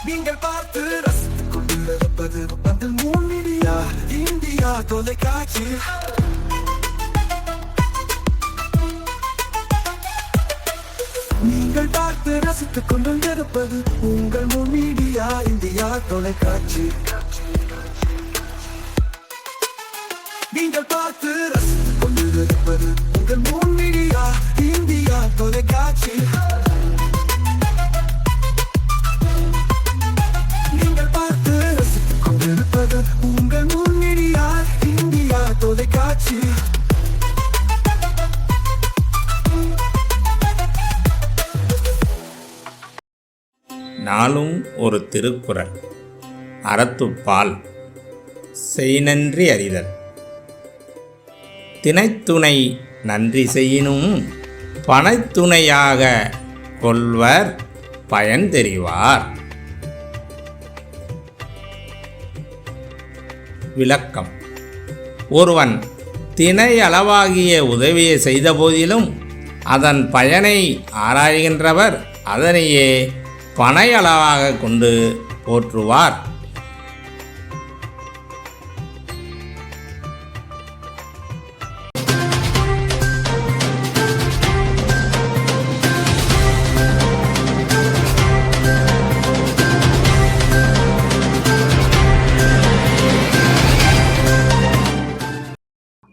நீங்கள் பார்த்து ரசித்துக் கொண்டிருப்பது பந்தல் மீடியா இந்தியா தொலைக்காட்சி. நீங்கள் பார்த்து ரசித்துக் கொண்டிருப்பது உங்கள் மீடியா இந்தியா தொலைக்காட்சி. நீங்கள் பார்த்து ரசித்துக் கொண்டிருப்பது உங்கள் மீடியா இந்தியா தொலைக்காட்சி. நீங்கள் பார்த்து ரசித்துக் கொண்டிருப்பது உங்கள் மீடியா இந்தியா தொலைக்காட்சி. நாளும் ஒரு திருக்குறள். அறத்துப்பால் செய்நன்றி அறிதல். தினைத்துணை நன்றி செய்யினும் பனைத்துணையாக கொள்வர் பயன் தெரிவார். விளக்கம்: ஒருவன் தினை அளவாகிய உதவியை செய்த போதிலும் அதன் பயனை ஆராய்கின்றவர் அதனையே பனை அளவாக கொண்டு போற்றுவார்.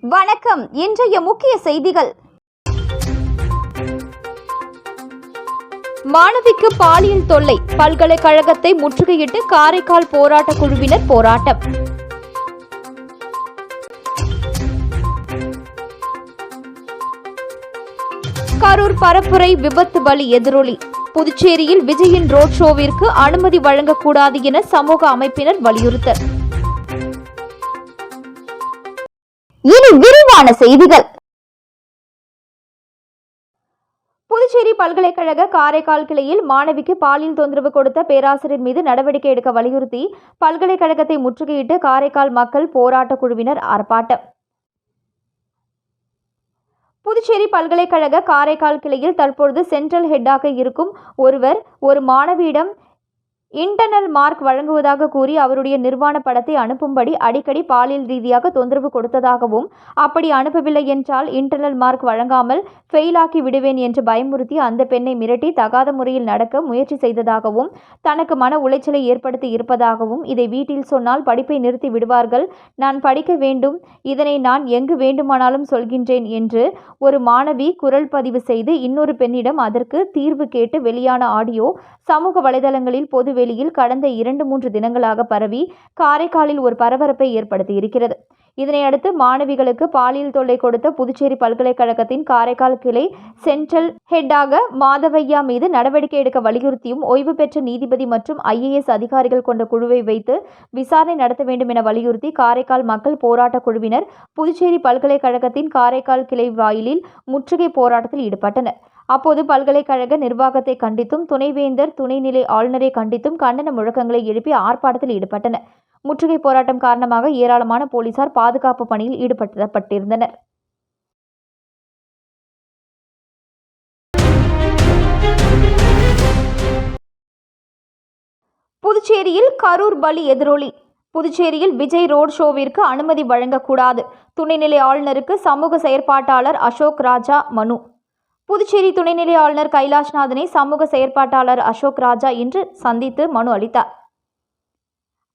வணக்கம். இன்றைய முக்கிய செய்திகள். மாணவிக்கு பாலியல் தொல்லை, பல்கலைக்கழகத்தை முற்றுகையிட்டு காரைக்கால் போராட்ட குழுவினர் போராட்டம். கரூர் பரப்புரை விபத்து பலி எதிரொலி. புதுச்சேரியில் விஜயின் ரோட் ஷோவிற்கு அனுமதி வழங்கக்கூடாது என சமூக அமைப்பினர் வலியுறுத்தல். இனி விரிவான செய்திகள். புதுச்சேரி பல்கலைக்கழக காரைக்கால் கிளையில் மாணவிக்கு பாலியல் தொந்தரவு கொடுத்த பேராசிரியர் மீது நடவடிக்கை எடுக்க வலியுறுத்தி பல்கலைக்கழகத்தை முற்றுகையிட்டு காரைக்கால் மக்கள் போராட்ட குழுவினர் ஆர்ப்பாட்டம். புதுச்சேரி பல்கலைக்கழக காரைக்கால் கிளையில் தற்பொழுது சென்ட்ரல் ஹெட்டாக இருக்கும் ஒருவர் ஒரு மாணவியிடம் இன்டர்னல் மார்க் வழங்குவதாக கூறி அவருடைய நிர்வாண படத்தை அனுப்பும்படி அடிக்கடி பாலியல் ரீதியாக தொந்தரவு கொடுத்ததாகவும், அப்படி அனுப்பவில்லை என்றால் இன்டர்னல் மார்க் வழங்காமல் ஃபெயிலாக்கி விடுவேன் என்று பயமுறுத்தி அந்த பெண்ணை மிரட்டி தகாத முறையில் நடக்க முயற்சி செய்ததாகவும், தனக்கு மன உளைச்சலை ஏற்படுத்தி இருப்பதாகவும், இதை வீட்டில் சொன்னால் படிப்பை நிறுத்தி விடுவார்கள், நான் படிக்க வேண்டும், இதனை நான் எங்கு வேண்டுமானாலும் சொல்கின்றேன் என்று ஒரு மாணவி குரல் பதிவு செய்து இன்னொரு பெண்ணிடம் அதற்கு தீர்வு கேட்டு வெளியான ஆடியோ சமூக வலைதளங்களில் பொதுவெளியில் கடந்த 2-3 தினங்களாக பரவி காரைக்காலில் ஒரு பரபரப்பை ஏற்படுத்தியிருக்கிறது. இதனையடுத்து மாணவிகளுக்கு பாலியல் தொல்லை கொடுத்த புதுச்சேரி பல்கலைக்கழகத்தின் காரைக்கால் கிளை சென்ட்ரல் ஹெட்டாக மாதவையா மீது நடவடிக்கை எடுக்க வலியுறுத்தியும் ஓய்வு பெற்ற நீதிபதி மற்றும் IAS அதிகாரிகள் கொண்ட குழுவை வைத்து விசாரணை நடத்த வேண்டும் என வலியுறுத்தி காரைக்கால் மக்கள் போராட்ட குழுவினர் புதுச்சேரி பல்கலைக்கழகத்தின் காரைக்கால் கிளை வாயிலில் முற்றுகை போராட்டத்தில் ஈடுபட்டனர். அப்போது பல்கலைக்கழக நிர்வாகத்தை கண்டித்தும் துணைவேந்தர் துணைநிலை ஆளுநரை கண்டித்தும் கண்டன முழக்கங்களை எழுப்பி ஆர்ப்பாட்டத்தில் ஈடுபட்டனர். முற்றுகை போராட்டம் காரணமாக ஏராளமான போலீசார் பாதுகாப்பு பணியில் ஈடுபடுத்தப்பட்டிருந்தனர். புதுச்சேரியில் கரூர் பலி எதிரொலி. புதுச்சேரியில் விஜய் ரோட் ஷோவிற்கு அனுமதி வழங்கக்கூடாது, துணைநிலை ஆளுநருக்கு சமூக செயற்பாட்டாளர் அசோக் ராஜா மனு. புதுச்சேரி துணைநிலை ஆளுநர் கைலாஷ்நாதனை சமூக செயற்பாட்டாளர் அசோக் ராஜா இன்று சந்தித்து மனு அளித்தார்.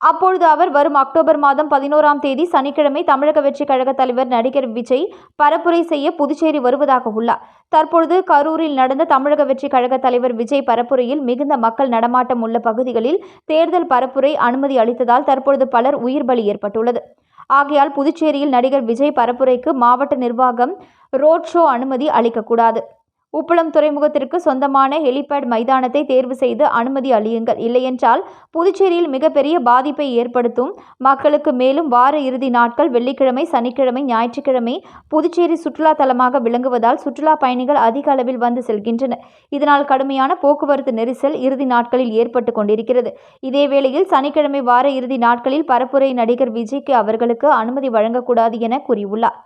அப்பொழுது அவர் வரும் அக்டோபர் மாதம் 11ஆம் தேதி சனிக்கிழமை தமிழக வெற்றி கழக தலைவர் நடிகர் விஜய் பரப்புரை செய்ய புதுச்சேரி வருவதாக உள்ளார். தற்பொழுது கரூரில் நடந்த தமிழக வெற்றி கழக தலைவர் விஜய் பரப்புரையில் மிகுந்த மக்கள் நடமாட்டம் உள்ள பகுதிகளில் தேர்தல் பரப்புரை அனுமதி அளித்ததால் தற்பொழுது பலர் உயிர் பலி ஏற்பட்டுள்ளது. ஆகையால் புதுச்சேரியில் நடிகர் விஜய் பரப்புரைக்கு மாவட்ட நிர்வாகம் ரோட் ஷோ அனுமதி அளிக்கக்கூடாது. உப்பளம் துறைமுகத்திற்கு சொந்தமான ஹெலிபேட் மைதானத்தை தேர்வு செய்து அனுமதி அளியுங்கள், இல்லையென்றால் புதுச்சேரியில் மிகப்பெரிய பாதிப்பை ஏற்படுத்தும். மக்களுக்கு மேலும் வார இறுதி நாட்கள் வெள்ளிக்கிழமை, சனிக்கிழமை, ஞாயிற்றுக்கிழமை புதுச்சேரி சுற்றுலா தலமாக விளங்குவதால் சுற்றுலா பயணிகள் அதிக அளவில் வந்து செல்கின்றனர். இதனால் கடுமையான போக்குவரத்து நெரிசல் இறுதி நாட்களில் ஏற்பட்டு கொண்டிருக்கிறது. இதேவேளையில் சனிக்கிழமை வார இறுதி நாட்களில் பரப்புரை நடிகர் விஜய்க்கு அவர்களுக்கு அனுமதி வழங்கக்கூடாது என கூறியுள்ளார்.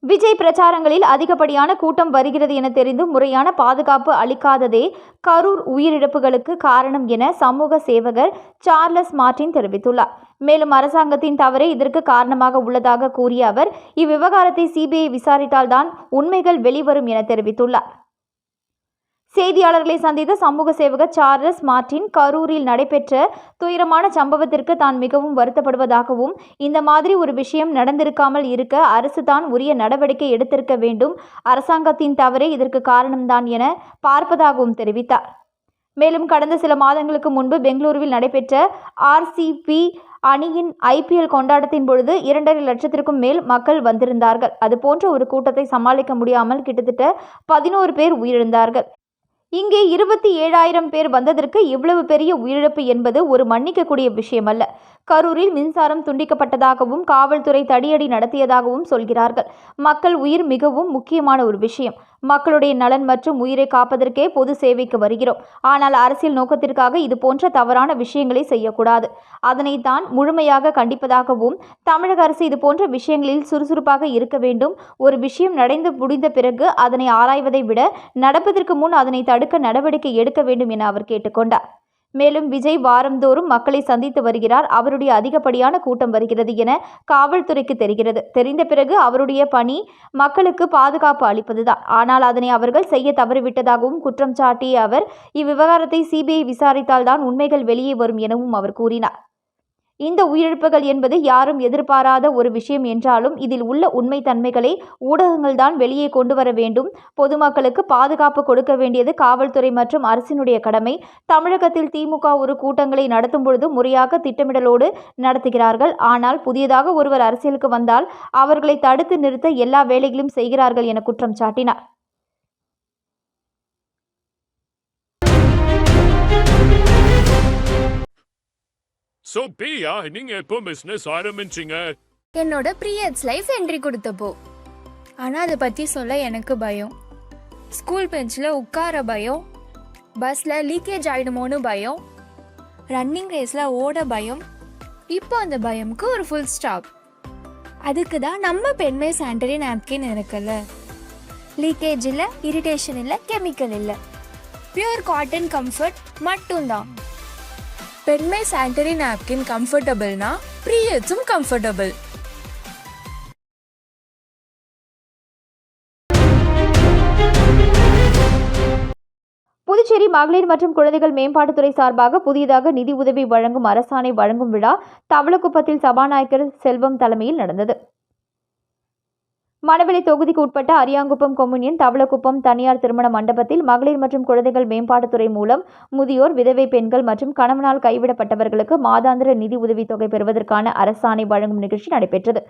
விஜய் பிரச்சாரங்களில் அதிகப்படியான கூட்டம் வருகிறது என தெரிந்தும் முறையான பாதுகாப்பு அளிக்காததே கரூர் உயிரிழப்புகளுக்கு காரணம் என சமூக சேவகர் சார்லஸ் மார்டின் தெரிவித்துள்ளார். மேலும் அரசாங்கத்தின் தவறே இதற்கு காரணமாக உள்ளதாக கூறிய அவர், இவ்விவகாரத்தை சிபிஐ விசாரித்தால்தான் உண்மைகள் வெளிவரும் என தெரிவித்துள்ளார். செய்தியாளர்களை சந்தித்த சமூக சேவகர் சார்லஸ் மார்டின், கரூரில் நடைபெற்ற துயரமான சம்பவத்திற்கு தான் மிகவும் வருத்தப்படுவதாகவும், இந்த மாதிரி ஒரு விஷயம் நடந்திருக்காமல் இருக்க அரசு தான் உரிய நடவடிக்கை எடுத்திருக்க வேண்டும், அரசாங்கத்தின் தவறே இதற்கு காரணம்தான் என பார்ப்பதாகவும் தெரிவித்தார். மேலும் கடந்த சில மாதங்களுக்கு முன்பு பெங்களூருவில் நடைபெற்ற RCB அணியின் IPL கொண்டாட்டத்தின் பொழுது 2.5 லட்சத்திற்கும் மேல் மக்கள் வந்திருந்தார்கள். அதுபோன்ற ஒரு கூட்டத்தை சமாளிக்க முடியாமல் கிட்டத்தட்ட 11 பேர் உயிரிழந்தார்கள். இங்கே 27,000 பேர் வந்ததற்கு இவ்வளவு பெரிய உயிரிழப்பு என்பது ஒரு மன்னிக்கக்கூடிய விஷயமல்ல. கரூரில் மின்சாரம் துண்டிக்கப்பட்டதாகவும் காவல்துறை தடியடி நடத்தியதாகவும் சொல்கிறார்கள். மக்கள் உயிர் மிகவும் முக்கியமான ஒரு விஷயம். மக்களுடைய நலன் மற்றும் உயிரை காப்பதற்கே பொது சேவைக்கு வருகிறோம். ஆனால் அரசியல் நோக்கத்திற்காக இது போன்ற தவறான விஷயங்களை செய்யக்கூடாது. அதனை தான் முழுமையாக கண்டிப்பதாகவும், தமிழக அரசு இது போன்ற விஷயங்களில் சுறுசுறுப்பாக இருக்க வேண்டும். ஒரு விஷயம் நடந்து முடிந்த பிறகு அதனை ஆராய்வதை விட நடப்பதற்கு முன் அதனை தடுக்க நடவடிக்கை எடுக்க வேண்டும் என அவர் கேட்டுக்கொண்டார். மேலும் விஜய் வாரந்தோறும் மக்களை சந்தித்து வருகிறார். அவருடைய அதிகப்படியான கூட்டம் வருகிறது என காவல்துறைக்கு தெரிகிறது. தெரிந்த பிறகு அவருடைய பணி மக்களுக்கு பாதுகாப்பு அளிப்பதுதான். ஆனால் அதனை அவர்கள் செய்ய தவறிவிட்டதாகவும் குற்றம் சாட்டிய அவர், இவ்விவகாரத்தை சிபிஐ விசாரித்தால்தான் உண்மைகள் வெளியே வரும் எனவும் அவர் கூறினார். இந்த உயிரிழப்புகள் என்பது யாரும் எதிர்பாராத ஒரு விஷயம் என்றாலும் இதில் உள்ள உண்மை தன்மைகளை ஊடகங்கள் தான் வெளியே கொண்டு வர வேண்டும். பொதுமக்களுக்கு பாதுகாப்பு கொடுக்க வேண்டியது காவல்துறை மற்றும் அரசினுடைய கடமை. தமிழகத்தில் திமுக ஒரு கூட்டங்களை நடத்தும் பொழுது முறையாக திட்டமிடலோடு நடத்துகிறார்கள். ஆனால் புதியதாக ஒருவர் அரசியலுக்கு வந்தால் அவர்களை தடுத்து நிறுத்த எல்லா வேலைகளும் செய்கிறார்கள் என குற்றம் சாட்டினார். So பிரியா, நீங்க எப்போ பிசினஸ் ஆரம்பிச்சீங்க? என்னோட பீரியட்ஸ் லைஃப் என்ட்ரி கொடுத்தப்போ. ஆனால் அதை பற்றி சொல்ல எனக்கு பயம். ஸ்கூல் பெஞ்சில் உட்கார பயம், பஸ்ஸில் லீக்கேஜ் ஆகிடுமோன்னு பயம், ரன்னிங் ரேஸில் ஓட பயம். இப்போ அந்த பயமுக்கு ஒரு ஃபுல் ஸ்டாப். அதுக்கு தான் நம்ம பெண்மை சானிட்டரி நாப்கின் இருக்குல்ல. லீக்கேஜ் இல்லை, இரிட்டேஷன் இல்லை, கெமிக்கல் இல்லை, பியூர் காட்டன் கம்ஃபர்ட் மட்டும்தான். பெண்மை சானிட்டரி நாப்கின் கம்ஃபர்டபுள்னா பீரியட்ஸும் கம்ஃபர்டபுள். புதுச்சேரி மகளிர் மற்றும் குழந்தைகள் மேம்பாட்டுத்துறை சார்பாக புதியதாக நிதி உதவி வழங்கும் அரசாணை வழங்கும் விழா தவளக்குப்பத்தில் சபாநாயகர் செல்வம் தலைமையில் நடந்தது. மணவெளி தொகுதிக்கு உட்பட்ட அரியாங்குப்பம் கொம்யூனியன் தவளக்குப்பம் தனியார் திருமண மண்டபத்தில் மகளிர் மற்றும் குழந்தைகள் மேம்பாட்டுத்துறை மூலம் முதியோர், விதவை பெண்கள் மற்றும் கணவனால் கைவிடப்பட்டவர்களுக்கு மாதாந்திர நிதி உதவித்தொகை பெறுவதற்கான அரசாணை வழங்கும் நிகழ்ச்சி நடைபெற்றது.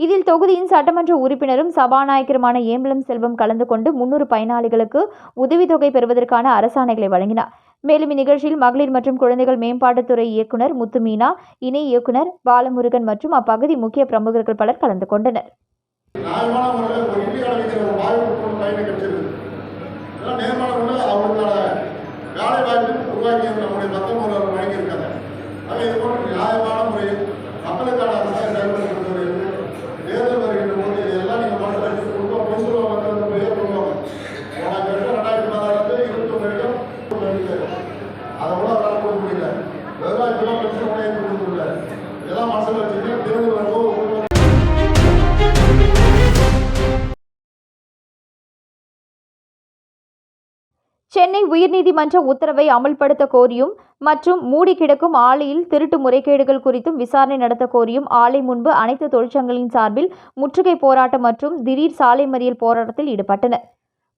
இதில் தொகுதியின் சட்டமன்ற உறுப்பினரும் சபாநாயகருமான ஏம்பலம் செல்வம் கலந்து கொண்டு 300 பயனாளிகளுக்கு உதவித்தொகை பெறுவதற்கான அரசாணைகளை வழங்கினார். மேலும் இந்நிகழ்ச்சியில் மகளிர் மற்றும் குழந்தைகள் மேம்பாட்டுத்துறை இயக்குனர் முத்துமீனா, இணை இயக்குனர் பாலமுருகன் மற்றும் அப்பகுதி முக்கிய பிரமுகர்கள் பலர் கலந்து கொண்டனர். நியாயமான முறையில் ஒரு இந்திய வைக்கிற ஒரு வாய்ப்பு கையில் கிடைச்சிருக்கு. இதெல்லாம் நேர்மான முறையில் அவங்களுக்கான வேலை வாய்ப்பு உருவாக்கி நம்முடைய மக்கள் வழங்கியிருக்காங்க. ஆக இது போன்ற நியாயமான முறையில் மக்களுக்கான அரசாங்கம் செயல்படுத்துவது தேர்தல் வருகின்ற போது இதெல்லாம் நீங்கள் மனசில் வச்சு கொடுப்போம். பொய் சொல்லுவாங்க, ஏற்படுவாங்க. 2016 21 அதை கூட அவரால் கொடுக்க முடியல. விவசாயத்தெல்லாம் பிரச்சனை கூட கொடுக்க முடியல. இதெல்லாம் மனசில் வச்சுட்டு தேர்தல் வரும்போது சென்னை உயர்நீதிமன்ற உத்தரவை அமல்படுத்த கோரியும் மற்றும் மூடி கிடக்கும் ஆலையில் திருட்டு முறைகேடுகள் குறித்தும் விசாரணை நடத்த கோரியும் ஆலை முன்பு அனைத்து தொழிற்சங்கங்களின் சார்பில் முற்றுகை போராட்டம் மற்றும் திடீர் சாலை மறியல் போராட்டத்தில் ஈடுபட்டனர்.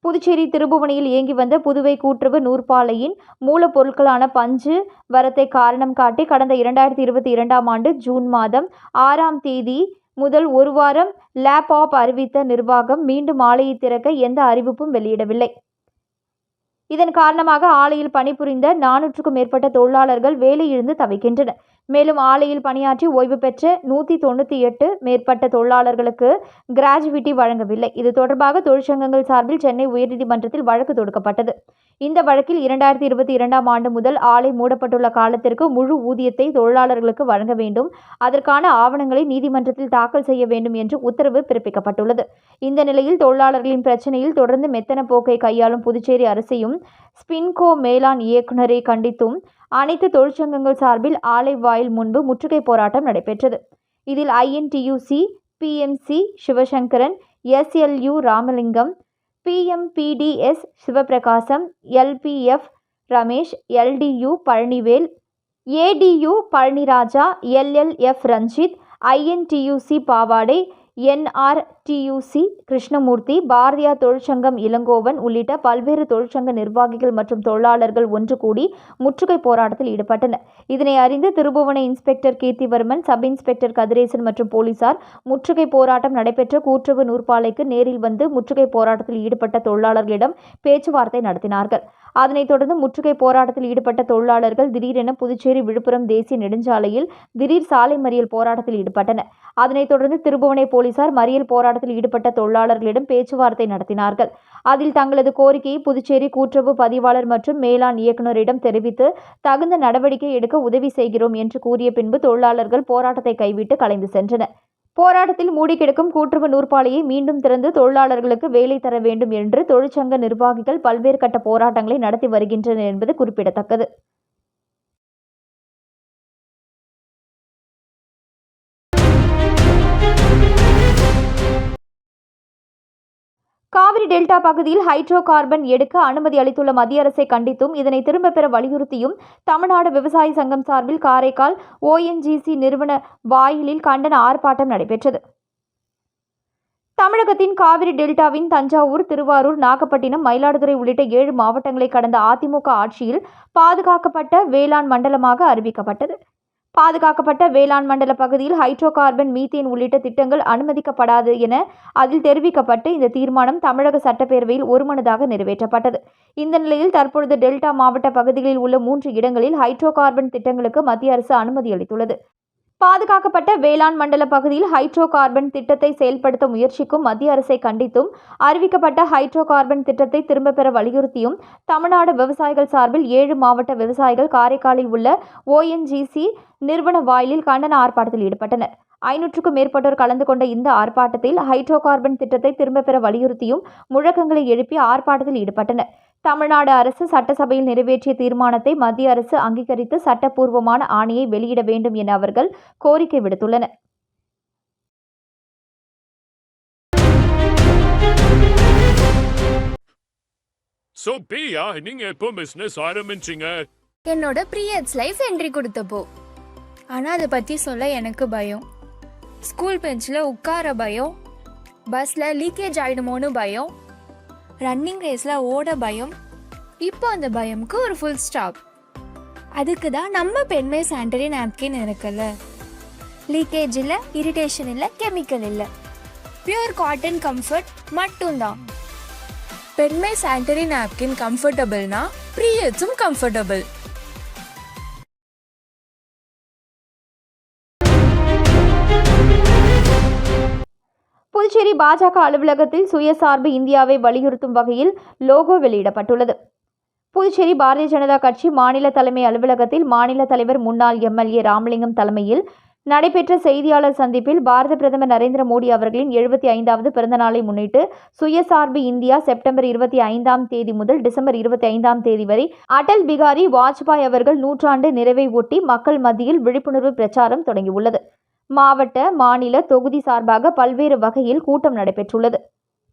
புதுச்சேரி திருபுவனையில் இயங்கி வந்த புதுவை கூட்டுறவு நூற்பாலையின் மூலப்பொருட்களான பஞ்சு வரத்தை காரணம் காட்டி கடந்த 2022ஆம் ஆண்டு ஜூன் மாதம் 6ஆம் தேதி முதல் ஒரு வாரம் லேப் ஆப் அறிவித்த நிர்வாகம் மீண்டும் ஆலையை திறக்க எந்த அறிவிப்பும் வெளியிடவில்லை. இதன் காரணமாக ஆலையில் பணிபுரிந்த 400க்கும் மேற்பட்ட தொழிலாளர்கள் வேலையிழந்து தவிக்கின்றனர். மேலும் ஆலையில் பணியாற்றி ஓய்வு பெற்ற 198 மேற்பட்ட தொழிலாளர்களுக்கு கிராஜுவிட்டி வழங்கவில்லை. இது தொடர்பாக தொழிற்சங்கங்கள் சார்பில் சென்னை உயர்நீதிமன்றத்தில் வழக்கு தொடுக்கப்பட்டது. இந்த வழக்கில் 2022ஆம் ஆண்டு முதல் ஆலை மூடப்பட்டுள்ள காலத்திற்கு முழு ஊதியத்தை தொழிலாளர்களுக்கு வழங்க வேண்டும், அதற்கான ஆவணங்களை நீதிமன்றத்தில் தாக்கல் செய்ய வேண்டும் என்று உத்தரவு பிறப்பிக்கப்பட்டுள்ளது. இந்த நிலையில் தொழிலாளர்களின் பிரச்சினையில் தொடர்ந்து மெத்தன போக்கை கையாளும் புதுச்சேரி அரசையும் ஸ்பின்கோ மேலாண் இயக்குநரை கண்டித்தும் அனைத்து தொழிற்சங்கங்கள் சார்பில் ஆலை வாயில் முன்பு முற்றுகை போராட்டம் நடைபெற்றது. இதில் INTUC, PMC Sivasankaran, SLU Ramalingam, PMPDS Sivaprakasam, LPF Ramesh, LDU Palanivel, ADU Palaniraja, LLF Ranjith, INTUC பாவாடை, NRTUC கிருஷ்ணமூர்த்தி, பாரதியார் தொழிற்சங்கம் இளங்கோவன் உள்ளிட்ட பல்வேறு தொழிற்சங்க நிர்வாகிகள் மற்றும் தொழிலாளர்கள் ஒன்று கூடி முற்றுகை போராட்டத்தில் ஈடுபட்டனர். இதனை அறிந்து Thirubuvanai inspector Keerthivarman, sub inspector Kathiresan மற்றும் போலீசார் முற்றுகை போராட்டம் நடைபெற்ற கூட்டுறவு நூற்பாலைக்கு நேரில் வந்து முற்றுகை போராட்டத்தில் ஈடுபட்ட தொழிலாளர்களிடம் பேச்சுவார்த்தை நடத்தினார்கள். அதனைத் தொடர்ந்து முற்றுகை போராட்டத்தில் ஈடுபட்ட தொழிலாளர்கள் திடீரென புதுச்சேரி விழுப்புரம் தேசிய நெடுஞ்சாலையில் திடீர் சாலை மறியல் போராட்டத்தில் ஈடுபட்டனர். அதனைத் தொடர்ந்து திருபுவனை போலீசார் மறியல் போராட்டத்தில் ஈடுபட்ட தொழிலாளர்களிடம் பேச்சுவார்த்தை நடத்தினார்கள். அதில் தங்களது கோரிக்கையை புதுச்சேரி கூட்டுறவு பதிவாளர் மற்றும் மேலாண் இயக்குநரிடம் தெரிவித்து தகுந்த நடவடிக்கை எடுக்க உதவி செய்கிறோம் என்று கூறிய பின்பு தொழிலாளர்கள் போராட்டத்தை கைவிட்டு கலைந்து சென்றனர். போராட்டத்தில் மூடி கிடக்கும் கூட்டுறவு நூற்பாலையை மீண்டும் திறந்து தொழிலாளர்களுக்கு வேலை தர வேண்டும் என்று தொழிற்சங்க நிர்வாகிகள் பல்வேறு கட்ட போராட்டங்களை நடத்தி வருகின்றனர் என்பது குறிப்பிடத்தக்கது. காவிரி டெல்டா பகுதியில் ஹைட்ரோ கார்பன் எடுக்க அனுமதி அளித்துள்ள மத்திய அரசை கண்டித்தும் இதனை திரும்பப் பெற வலியுறுத்தியும் தமிழ்நாடு விவசாய சங்கம் சார்பில் காரைக்கால் ONGC நிறுவன வாயிலில் கண்டன ஆர்ப்பாட்டம் நடைபெற்றது. தமிழகத்தின் காவிரி டெல்டாவின் தஞ்சாவூர், திருவாரூர், நாகப்பட்டினம், மயிலாடுதுறை உள்ளிட்ட 7 மாவட்டங்களை கடந்த அதிமுக ஆட்சியில் பாதுகாக்கப்பட்ட வேளாண் மண்டலமாக அறிவிக்கப்பட்டது. பாதுகாக்கப்பட்ட வேளாண் மண்டல பகுதியில் ஹைட்ரோ கார்பன், மீத்தேன் உள்ளிட்ட திட்டங்கள் அனுமதிக்கப்படாது என அதில் தெரிவிக்கப்பட்டு இந்த தீர்மானம் தமிழக சட்டப்பேரவையில் ஒருமனதாக நிறைவேற்றப்பட்டது. இந்த நிலையில் தற்பொழுது டெல்டா மாவட்ட பகுதிகளில் உள்ள 3 இடங்களில் ஹைட்ரோ கார்பன் திட்டங்களுக்கு மத்திய அரசு அனுமதி அளித்துள்ளது. பாதுகாக்கப்பட்ட வேளாண் மண்டல பகுதியில் ஹைட்ரோ கார்பன் திட்டத்தை செயல்படுத்த முயற்சிக்கும் மத்திய அரசை கண்டித்தும் அறிவிக்கப்பட்ட ஹைட்ரோ கார்பன் திட்டத்தை திரும்பப் பெற வலியுறுத்தியும் தமிழ்நாடு விவசாயிகள் சார்பில் 7 மாவட்ட விவசாயிகள் காரைக்காலில் உள்ள ONGC நிறுவன வாயிலில் கண்டன ஆர்ப்பாட்டத்தில் ஈடுபட்டனர். 500க்கும் மேற்பட்டோர் கலந்து கொண்ட இந்த ஆர்ப்பாட்டத்தில் ஹைட்ரோ கார்பன் திட்டத்தை திரும்பப் பெற வலியுறுத்தியும் முழக்கங்களை எழுப்பி ஆர்ப்பாட்டத்தில் ஈடுபட்டனர். தமிழ்நாடு அரசு சட்டசபையில் நிறைவேற்றிய தீர்மானத்தை மத்திய அரசு அங்கீகரித்து சட்டப்பூர்வமான ஆணையை வெளியிட வேண்டும் என அவர்கள் கோரிக்கை விடுத்துள்ளனர். So, Pia, நீங்க எப்போ பிசினஸ் ஆரம்பிச்சீங்க? என்னோட பீரியட்ஸ் லைஃப் என்ட்ரி கொடுத்தப்போ. ஆனால் அதை பற்றி சொல்ல எனக்கு பயம். ஸ்கூல் பெஞ்சில் உட்கார பயம், பஸ்ஸில் லீக்கேஜ் ஆகிடுமோன்னு பயம், ரன்னிங் ரேஸில் ஓட பயம். இப்போ அந்த பயமுக்கு ஒரு ஃபுல் ஸ்டாப். அதுக்கு தான் நம்ம பெண்மை சானிட்டரி நாப்கின் இருக்குல்ல. லீக்கேஜ் இல்லை, இரிட்டேஷன் இல்லை, கெமிக்கல் இல்லை, பியூர் காட்டன் கம்ஃபர்ட் மட்டும்தான். பெண்மை சானிட்டரி நாப்கின் கம்ஃபர்டபுள்னா பீரியட்ஸும் கம்ஃபர்டபுள். புதுச்சேரி பாஜக அலுவலகத்தில் சுயசார்பு இந்தியாவை வலியுறுத்தும் வகையில் லோகோ வெளியிடப்பட்டுள்ளது. புதுச்சேரி பாரதிய ஜனதா கட்சி மாநில தலைமை அலுவலகத்தில் மாநில தலைவர் முன்னாள் MLA ராமலிங்கம் தலைமையில் நடைபெற்ற செய்தியாளர் சந்திப்பில் பாரத பிரதமர் நரேந்திர மோடி அவர்களின் 75வது பிறந்த நாளை முன்னிட்டு சுயசார்பு இந்தியா செப்டம்பர் 25ஆம் தேதி முதல் டிசம்பர் 25ஆம் தேதி வரை அடல் பிகாரி வாஜ்பாய் அவர்கள் 100ஆண்டு நிறைவை ஒட்டி மக்கள் மத்தியில் விழிப்புணர்வு பிரச்சாரம் தொடங்கியுள்ளது. மாவட்ட, மாநில, தொகுதி சார்பாக பல்வேறு வகையில் கூட்டம் நடைபெற்றுள்ளது.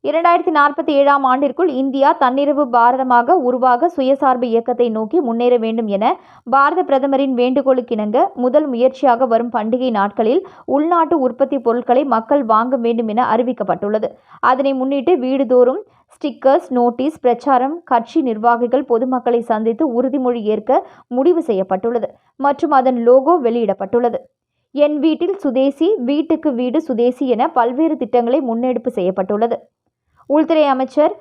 2047ஆம் ஆண்டிற்குள் இந்தியா தன்னிறைவு பாரதமாக உருவாக சுயசார்பு இயக்கத்தை நோக்கி முன்னேற வேண்டும் என பாரத பிரதமரின் வேண்டுகோளுக்கிணங்க முதல் முயற்சியாக வரும் பண்டிகை நாட்களில் உள்நாட்டு உற்பத்தி பொருட்களை மக்கள் வாங்க வேண்டும் என அறிவிக்கப்பட்டுள்ளது. அதனை முன்னிட்டு வீடுதோறும் ஸ்டிக்கர்ஸ், நோட்டீஸ் பிரச்சாரம், கட்சி நிர்வாகிகள் பொதுமக்களை சந்தித்து உறுதிமொழி ஏற்க முடிவு செய்யப்பட்டுள்ளது மற்றும் அதன் லோகோ வெளியிடப்பட்டுள்ளது. என் வீட்டில் சுதேசி, வீட்டுக்கு வீடு சுதேசி என பல்வேறு திட்டங்களை முன்னெடுப்பு செய்யப்பட்டுள்ளது. உள்துறை அமைச்சர்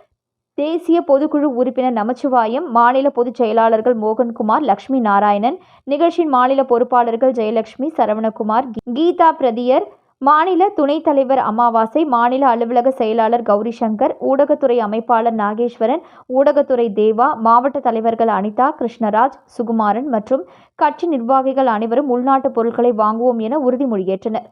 தேசிய பொதுக்குழு உறுப்பினர் நமச்சிவாயம், மாநில பொதுச் செயலாளர்கள் மோகன்குமார், லட்சுமி நாராயணன், நிகழ்ச்சியின் மாநில பொறுப்பாளர்கள் ஜெயலட்சுமி, சரவணகுமார், கீதா பிரதியர், மாநில துணைத் தலைவர் அமாவாசை, மாநில அலுவலக செயலாளர் கௌரி சங்கர், ஊடகத்துறை அமைப்பாளர் நாகேஸ்வரன், ஊடகத்துறை தேவா, மாவட்ட தலைவர்கள் அனிதா, கிருஷ்ணராஜ், சுகுமாரன் மற்றும் கட்சி நிர்வாகிகள் அனைவரும் உள்நாட்டு பொருட்களை வாங்குவோம் என உறுதிமொழியேற்றனர்.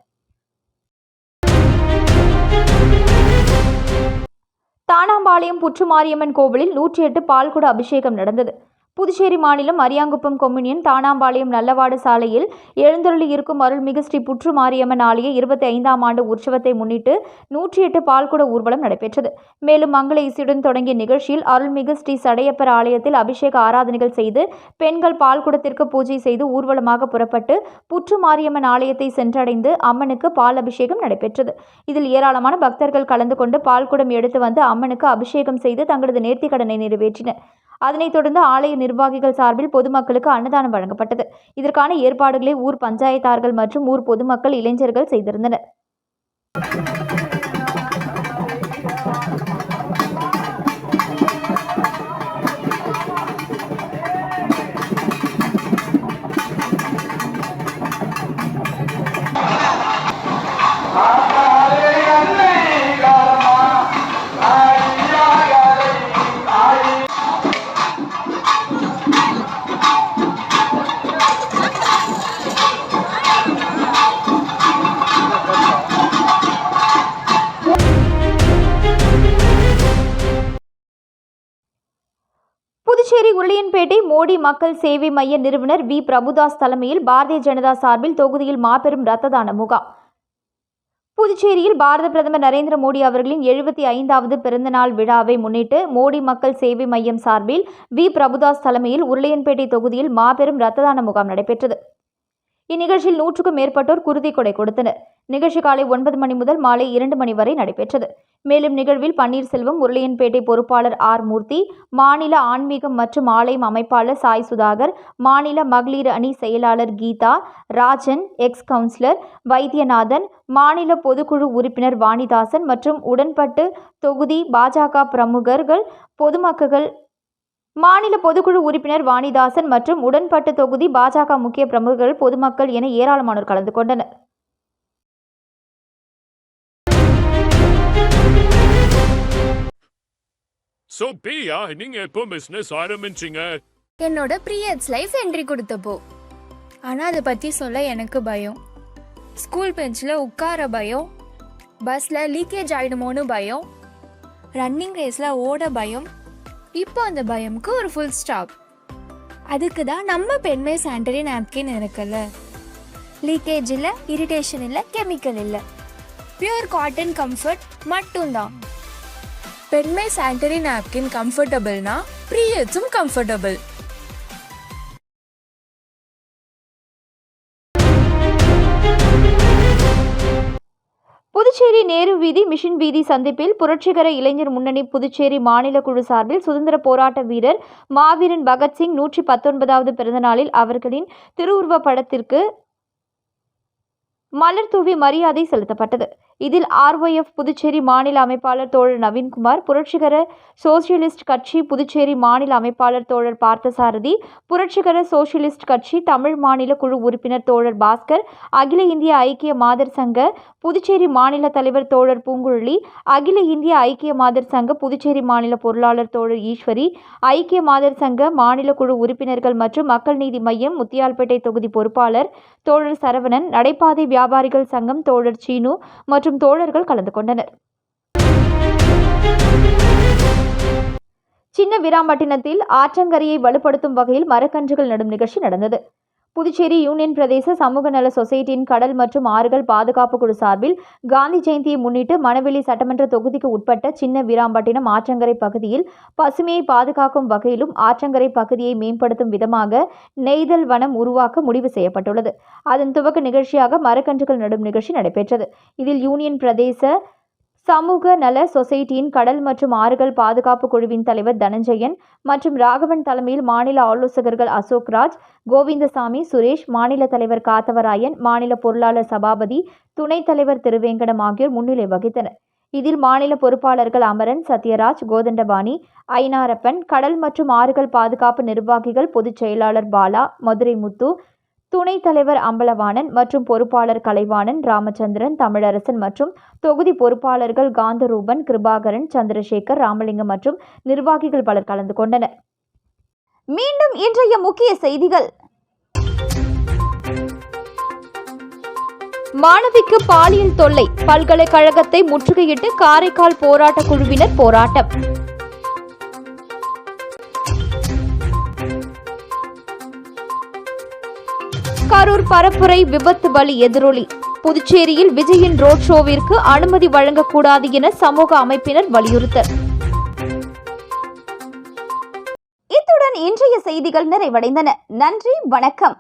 தானாம்பாளையம் புற்றுமாரியம்மன் கோவிலில் 108 பால்குட அபிஷேகம் நடந்தது. புதுச்சேரி மாநிலம் அரியாங்குப்பம் கொம்யூனியன் தானாம்பாளையம் நல்லவாடு சாலையில் எழுந்தருளி இருக்கும் அருள்மிகு ஸ்ரீ புற்றுமாரியம்மன் ஆலய 25ஆம் ஆண்டு உற்சவத்தை முன்னிட்டு 108 பால்குட ஊர்வலம் நடைபெற்றது. மேலும் மங்கள இசையுடன் தொடங்கிய நிகழ்ச்சியில் அருள்மிகு ஸ்ரீ சடையப்பர் ஆலயத்தில் அபிஷேக ஆராதனைகள் செய்து பெண்கள் பால்குடத்திற்கு பூஜை செய்து ஊர்வலமாக புறப்பட்டு புற்றுமாரியம்மன் ஆலயத்தை சென்றடைந்து அம்மனுக்கு பால் அபிஷேகம் நடைபெற்றது. இதில் ஏராளமான பக்தர்கள் கலந்து கொண்டு பால்குடம் எடுத்து வந்து அம்மனுக்கு அபிஷேகம் செய்து தங்களது நேர்த்திக்கடனை நிறைவேற்றினர். அதனைத் தொடர்ந்து ஆலய நிர்வாகிகள் சார்பில் பொதுமக்களுக்கு அன்னதானம் வழங்கப்பட்டது. இதற்கான ஏற்பாடுகளை ஊர் பஞ்சாயத்தார்கள் மற்றும் ஊர் பொதுமக்கள், இளைஞர்கள் செய்திருந்தனர். புதுச்சேரி உருளையன்பேட்டை மோடி மக்கள் சேவை மைய நிறுவனர் வி. பிரபுதாஸ் தலைமையில் பாரதிய ஜனதா சார்பில் தொகுதியில் மாபெரும் இரத்த தான முகாம். புதுச்சேரியில் பாரத பிரதமர் நரேந்திர மோடி அவர்களின் 75வது பிறந்தநாள் விழாவை முன்னிட்டு மோடி மக்கள் சேவை மையம் சார்பில் வி. பிரபுதாஸ் தலைமையில் உருளையன்பேட்டை தொகுதியில் மாபெரும் இரத்த தான முகாம் நடைபெற்றது. இந்நிகழ்ச்சியில் 100க்கும் மேற்பட்டோர் குருதி கொடை கொடுத்தனர். நிகழ்ச்சி காலை 9 மணி முதல் மாலை 2 மணி வரை நடைபெற்றது. மேலும் நிகழ்வில் பன்னீர்செல்வம், உருளையன்பேட்டை பொறுப்பாளர் ஆர். மூர்த்தி, மாநில ஆன்மீகம் மற்றும் ஆலயம் அமைப்பாளர் சாய் சுதாகர், மாநில மகளிர் அணி செயலாளர் கீதா, ராஜன், எக்ஸ் கவுன்சிலர் வைத்தியநாதன், மாநில பொதுக்குழு உறுப்பினர் வாணிதாசன் மற்றும் உடன்பட்டு தொகுதி பாஜக பிரமுகர்கள், பொதுமக்கள், மாநில பொதுக்குழு உறுப்பினர் வாணிதாசன் மற்றும் உடன்பட்டு தொகுதி பாஜக முக்கிய பிரமுகர்கள், பொதுமக்கள் என ஏராளமானோர் கலந்து கொண்டனர். So பிரியா, நீங்க எப்போ பிசினஸ் ஆரம்பிச்சீங்க? என்னோட பீரியட்ஸ் லைஃப் என்ட்ரி கொடுத்தப்போ. ஆனால் அதை பற்றி சொல்ல எனக்கு பயம். ஸ்கூல் பெஞ்சில் உட்கார பயம், பஸ்ஸில் லீக்கேஜ் ஆகிடுமோன்னு பயம், ரன்னிங் ரேஸில் ஓட பயம். இப்போ அந்த பயமுக்கு ஒரு ஃபுல் ஸ்டாப். அதுக்கு தான் நம்ம பெண்மை சானிட்டரி நாப்கின் இருக்குல்ல. லீக்கேஜ் இல்லை, இரிட்டேஷன் இல்லை, கெமிக்கல் இல்லை, பியூர் காட்டன் கம்ஃபர்ட் மட்டும்தான். பெண்மை சானிட்டரி நாப்கின் கம்ஃபர்டபுள்னா பீரியட்ஸும் கம்ஃபர்டபுள். புதுச்சேரி நேரு வீதி, மிஷின் வீதி சந்திப்பில் புரட்சிகர இளைஞர் முன்னணி புதுச்சேரி மாநில குழு சார்பில் சுதந்திர போராட்ட வீரர் மாவீரன் பகத்சிங் 119வது பிறந்தநாளில் அவர்களின் திருவுருவப் படத்திற்கு மலர் தூவி மரியாதை செலுத்தப்பட்டது. இதில் RYF புதுச்சேரி மாநில அமைப்பாளர் தோழர் நவீன்குமார், புரட்சிகர சோசியலிஸ்ட் கட்சி புதுச்சேரி மாநில அமைப்பாளர் தோழர் பார்த்தசாரதி, புரட்சிகர சோசியலிஸ்ட் கட்சி தமிழ் மாநில குழு உறுப்பினர் தோழர் பாஸ்கர், அகில இந்திய ஐக்கிய மாதர் சங்க புதுச்சேரி மாநில தலைவர் தோழர் பூங்குழலி, அகில இந்திய ஐக்கிய மாதர் சங்க புதுச்சேரி மாநில பொருளாளர் தோழர் ஈஸ்வரி, ஐக்கிய மாதர் சங்க மாநில குழு உறுப்பினர்கள் மற்றும் மக்கள் நீதி மையம் முத்தியால்பேட்டை தொகுதி பொறுப்பாளர் தோழர் சரவணன், நடைபாதை வியாபாரிகள் சங்கம் தோழர் சீனு மற்றும் தோழர்கள் கலந்து கொண்டனர். சின்ன வீராம்பட்டினத்தில் ஆற்றங்கரையை வலுப்படுத்தும் வகையில் மரக்கன்றுகள் நடும் நிகழ்ச்சி நடந்தது. புதுச்சேரி யூனியன் பிரதேச சமூக நல சொசைட்டியின் கடல் மற்றும் ஆறுகள் பாதுகாப்பு குழு சார்பில் காந்தி ஜெயந்தியை முன்னிட்டு மணவெளி சட்டமன்ற தொகுதிக்கு உட்பட்ட சின்ன வீராம்பட்டினம் ஆற்றங்கரை பகுதியில் பசுமையை பாதுகாக்கும் வகையிலும் ஆற்றங்கரை பகுதியை மேம்படுத்தும் விதமாக நெய்தல் வனம் உருவாக்க முடிவு செய்யப்பட்டுள்ளது. அதன் துவக்க நிகழ்ச்சியாக மரக்கன்றுகள் நடும் நிகழ்ச்சி நடைபெற்றது. இதில் யூனியன் பிரதேச சமூக நல சொசைட்டியின் கடல் மற்றும் ஆறுகள் பாதுகாப்பு குழுவின் தலைவர் தனஞ்சயன் மற்றும் ராகவன் தலைமையில் மாநில ஆலோசகர்கள் அசோக்ராஜ், கோவிந்தசாமி, சுரேஷ், மாநில தலைவர் காத்தவராயன், மாநில பொருளாளர் சபாபதி, துணைத் தலைவர் திருவேங்கடம் ஆகியோர் முன்னிலை வகித்தனர். இதில் மாநில பொறுப்பாளர்கள் அமரன், சத்யராஜ், கோதண்டபாணி, ஐனாரப்பன், கடல் மற்றும் ஆறுகள் பாதுகாப்பு நிர்வாகிகள், பொதுச் செயலாளர் பாலா, மதுரை முத்து, துணைத் தலைவர் அம்பலவாணன் மற்றும் பொறுப்பாளர் கலைவாணன், ராமச்சந்திரன், தமிழரசன் மற்றும் தொகுதி பொறுப்பாளர்கள் காந்தரூபன், கிருபாகரன், சந்திரசேகர், ராமலிங்கம் மற்றும் நிர்வாகிகள் பலர் கலந்து கொண்டனர். மீண்டும் இன்றைய முக்கிய செய்திகள். மாணவிக்கு பாலியல் தொல்லை, பல்கலைக்கழகத்தை முற்றுகையிட்டு காரைக்கால் போராட்ட குழுவினர் போராட்டம். கரூர் பரப்புரை விபத்து பலி எதிரொலி. புதுச்சேரியில் விஜயின் ரோட் ஷோவிற்கு அனுமதி வழங்கக்கூடாது என சமூக அமைப்பினர் வலியுறுத்தல். இத்துடன் இன்றைய செய்திகள் நிறைவடைந்தன. நன்றி, வணக்கம்.